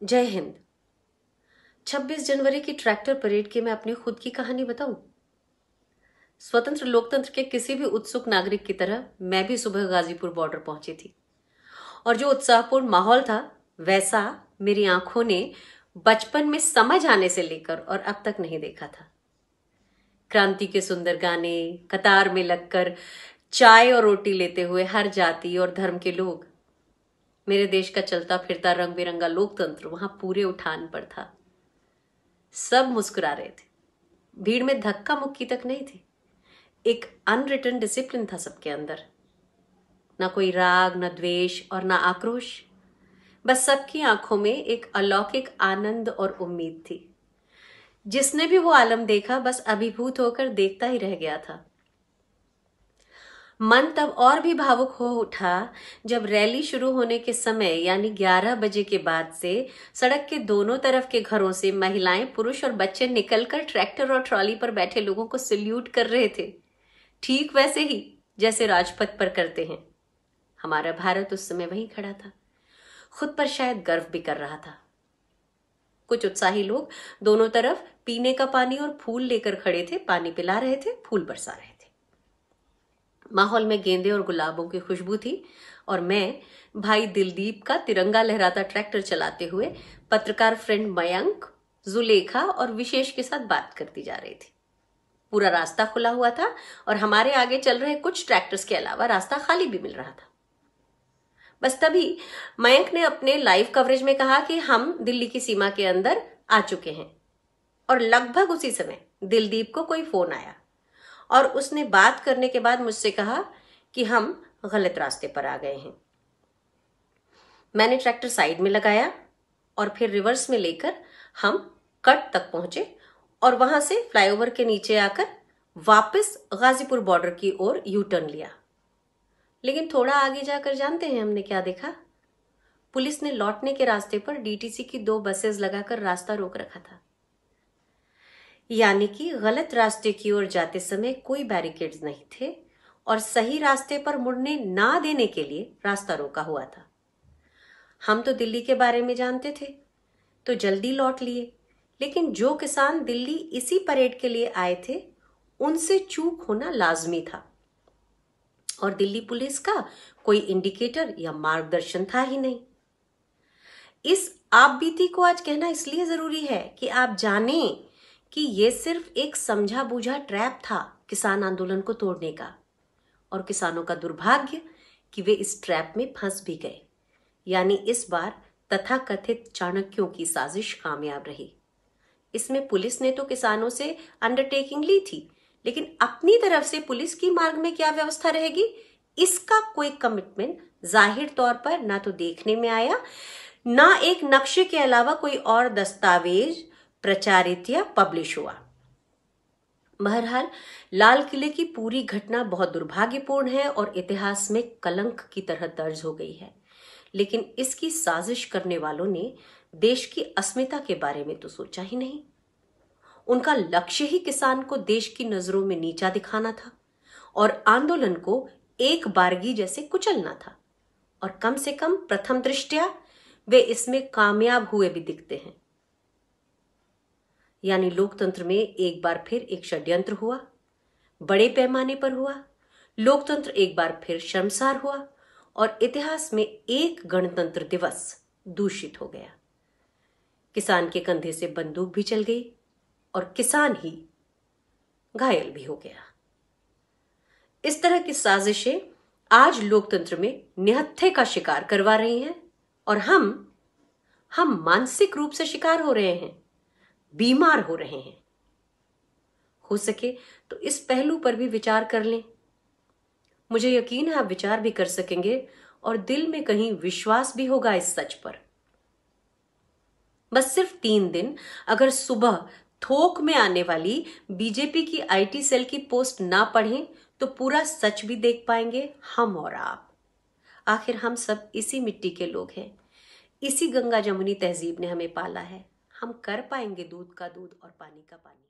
जय हिंद। 26 जनवरी की tractor parade की मैं अपनी खुद की कहानी बताऊं। स्वतंत्र लोकतंत्र के किसी भी उत्सुक नागरिक की तरह मैं भी सुबह गाजीपुर बॉर्डर पहुंची थी और जो उत्साहपूर्ण माहौल था वैसा मेरी आंखों ने बचपन में समझ आने से लेकर और अब तक नहीं देखा था। क्रांति के सुंदर गाने, कतार में लगकर चाय और रोटी लेते हुए हर जाति और धर्म के लोग, मेरे देश का चलता फिरता रंग बिरंगा लोकतंत्र वहां पूरे उठान पर था। सब मुस्कुरा रहे थे, भीड़ में धक्का मुक्की तक नहीं थी। एक अनरिटन डिसिप्लिन था सबके अंदर, ना कोई राग, ना द्वेष और ना आक्रोश। बस सबकी आंखों में एक अलौकिक आनंद और उम्मीद थी। जिसने भी वो आलम देखा बस अभिभूत होकर देखता ही रह गया था। मन तब और भी भावुक हो उठा जब रैली शुरू होने के समय यानी 11 बजे के बाद से सड़क के दोनों तरफ के घरों से महिलाएं, पुरुष और बच्चे निकलकर ट्रैक्टर और ट्रॉली पर बैठे लोगों को सल्यूट कर रहे थे, ठीक वैसे ही जैसे राजपथ पर करते हैं। हमारा भारत उस समय वहीं खड़ा था, खुद पर शायद गर्व भी कर रहा था। कुछ उत्साही लोग दोनों तरफ पीने का पानी और फूल लेकर खड़े थे, पानी पिला रहे थे, फूल बरसा रहे थे। माहौल में गेंदे और गुलाबों की खुशबू थी और मैं भाई दिलदीप का तिरंगा लहराता ट्रैक्टर चलाते हुए पत्रकार फ्रेंड मयंक, जुलेखा और विशेष के साथ बात करती जा रही थी। पूरा रास्ता खुला हुआ था और हमारे आगे चल रहे कुछ ट्रैक्टर्स के अलावा रास्ता खाली भी मिल रहा था। बस तभी मयंक ने अपने लाइव कवरेज में कहा कि हम दिल्ली की सीमा के अंदर आ चुके हैं और लगभग उसी समय दिलदीप को कोई फोन आया और उसने बात करने के बाद मुझसे कहा कि हम गलत रास्ते पर आ गए हैं। मैंने ट्रैक्टर साइड में लगाया और फिर रिवर्स में लेकर हम कट तक पहुंचे और वहां से फ्लाईओवर के नीचे आकर वापस गाजीपुर बॉर्डर की ओर यू टर्न लिया। लेकिन थोड़ा आगे जाकर जानते हैं हमने क्या देखा? पुलिस ने लौटने के रास्ते पर डीटीसी की 2 बसेस लगाकर रास्ता रोक रखा था। यानी कि गलत रास्ते की ओर जाते समय कोई बैरिकेड्स नहीं थे और सही रास्ते पर मुड़ने ना देने के लिए रास्ता रोका हुआ था। हम तो दिल्ली के बारे में जानते थे तो जल्दी लौट लिए, लेकिन जो किसान दिल्ली इसी परेड के लिए आए थे उनसे चूक होना लाजमी था और दिल्ली पुलिस का कोई इंडिकेटर या मार्गदर्शन था ही नहीं। इस आपबीती को आज कहना इसलिए जरूरी है कि आप जानें कि यह सिर्फ एक समझा बूझा ट्रैप था किसान आंदोलन को तोड़ने का, और किसानों का दुर्भाग्य कि वे इस ट्रैप में फंस भी गए। यानी इस बार तथाकथित चाणक्यों की साजिश कामयाब रही। इसमें पुलिस ने तो किसानों से अंडरटेकिंग ली थी, लेकिन अपनी तरफ से पुलिस की मार्ग में क्या व्यवस्था रहेगी इसका कोई कमिटमेंट जाहिर तौर पर ना तो देखने में आया, ना एक नक्शे के अलावा कोई और दस्तावेज प्रचारित या पब्लिश हुआ। बहरहाल लाल किले की पूरी घटना बहुत दुर्भाग्यपूर्ण है और इतिहास में कलंक की तरह दर्ज हो गई है, लेकिन इसकी साजिश करने वालों ने देश की अस्मिता के बारे में तो सोचा ही नहीं। उनका लक्ष्य ही किसान को देश की नजरों में नीचा दिखाना था और आंदोलन को एक बारगी जैसे कुचलना था, और कम से कम प्रथम दृष्टया वे इसमें कामयाब हुए भी दिखते हैं। यानी लोकतंत्र में एक बार फिर एक षड्यंत्र हुआ, बड़े पैमाने पर हुआ। लोकतंत्र एक बार फिर शर्मसार हुआ और इतिहास में एक गणतंत्र दिवस दूषित हो गया। किसान के कंधे से बंदूक भी चल गई और किसान ही घायल भी हो गया। इस तरह की साजिशें आज लोकतंत्र में निहत्थे का शिकार करवा रही हैं और हम मानसिक रूप से शिकार हो रहे हैं, बीमार हो रहे हैं। हो सके तो इस पहलू पर भी विचार कर लें। मुझे यकीन है आप विचार भी कर सकेंगे और दिल में कहीं विश्वास भी होगा इस सच पर। बस सिर्फ 3 दिन अगर सुबह थोक में आने वाली बीजेपी की आईटी सेल की पोस्ट ना पढ़ें तो पूरा सच भी देख पाएंगे हम और आप। आखिर हम सब इसी मिट्टी के लोग हैं, इसी गंगा जमुनी तहजीब ने हमें पाला है। हम कर पाएंगे दूध का दूध और पानी का पानी।